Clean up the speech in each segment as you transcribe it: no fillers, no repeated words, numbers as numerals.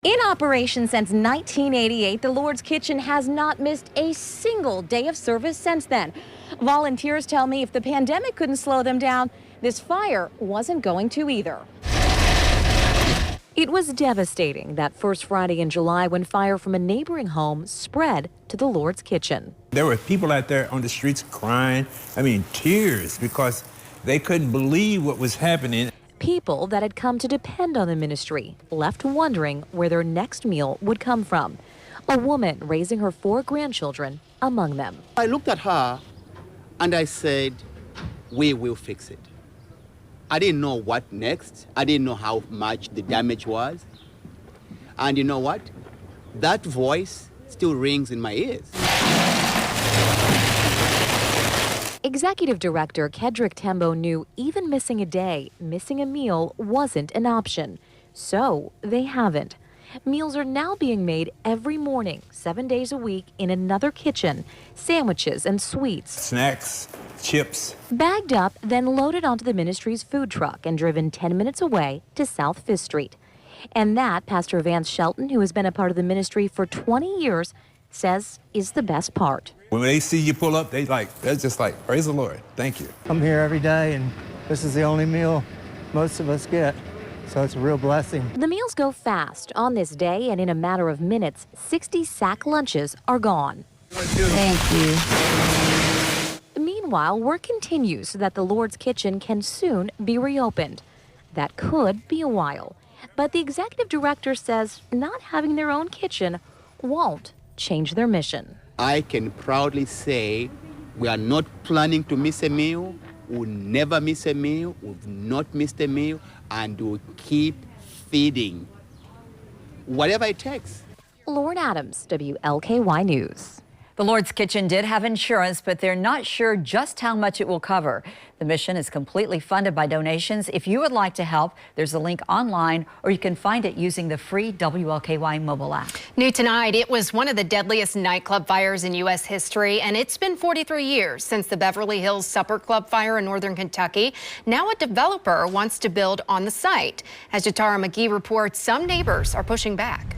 In operation since 1988, the Lord's Kitchen has not missed a single day of service since then. Volunteers tell me if the pandemic couldn't slow them down, this fire wasn't going to either. It was devastating that first Friday in July when fire from a neighboring home spread to the Lord's Kitchen. There were people out there on the streets crying, tears, because they couldn't believe what was happening. People that had come to depend on the ministry left wondering where their next meal would come from. A woman raising her 4 grandchildren among them. I looked at her and I said, we will fix it. I didn't know what next. I didn't know how much the damage was. And you know what? That voice still rings in my ears. Executive Director Kedrick Tembo knew even missing a day, missing a meal wasn't an option. So they haven't. Meals are now being made every morning, 7 days a week in another kitchen. Sandwiches and sweets. Snacks, chips. Bagged up, then loaded onto the ministry's food truck and driven 10 minutes away to South 5th Street. And that, Pastor Vance Shelton, who has been a part of the ministry for 20 years, says is the best part. When they see you pull up, they're just like, praise the Lord, thank you. I'm here every day, and this is the only meal most of us get, so it's a real blessing. The meals go fast. On this day, and in a matter of minutes, 60 sack lunches are gone. Thank you. Meanwhile, work continues so that the Lord's Kitchen can soon be reopened. That could be a while. But the executive director says not having their own kitchen won't change their mission. I can proudly say we are not planning to miss a meal. We'll never miss a meal. We've not missed a meal. And we'll keep feeding. Whatever it takes. Lauren Adams, WLKY News. The Lord's Kitchen did have insurance, but they're not sure just how much it will cover. The mission is completely funded by donations. If you would like to help, there's a link online, or you can find it using the free WLKY mobile app. New tonight, it was one of the deadliest nightclub fires in U.S. history, and it's been 43 years since the Beverly Hills Supper Club fire in northern Kentucky. Now a developer wants to build on the site. As Jatara McGee reports, some neighbors are pushing back.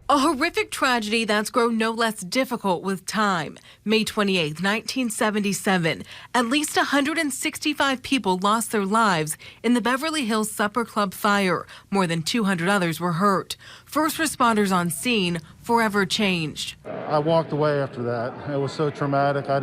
A horrific tragedy that's grown no less difficult with time. May 28, 1977, at least 165 people lost their lives in the Beverly Hills Supper Club fire. More than 200 others were hurt. First responders on scene forever changed. I walked away after that. It was so traumatic. I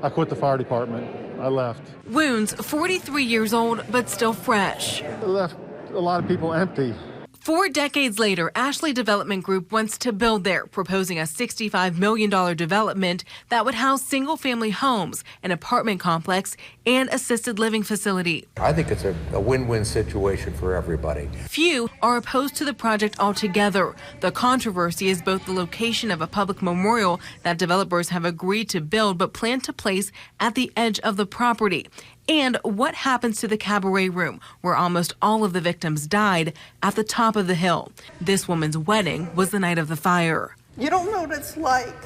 quit the fire department. I left. Wounds 43 years old, but still fresh. It left a lot of people empty. 4 decades later, Ashley Development Group wants to build there, proposing a $65 million development that would house single-family homes, an apartment complex, and assisted living facility. I think it's a win-win situation for everybody. Few are opposed to the project altogether. The controversy is both the location of a public memorial that developers have agreed to build but plan to place at the edge of the property, and what happens to the cabaret room, where almost all of the victims died, at the top of the hill. This woman's wedding was the night of the fire. You don't know what it's like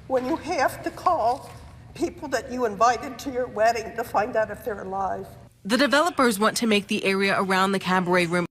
when you have to call people that you invited to your wedding to find out if they're alive. The developers want to make the area around the cabaret room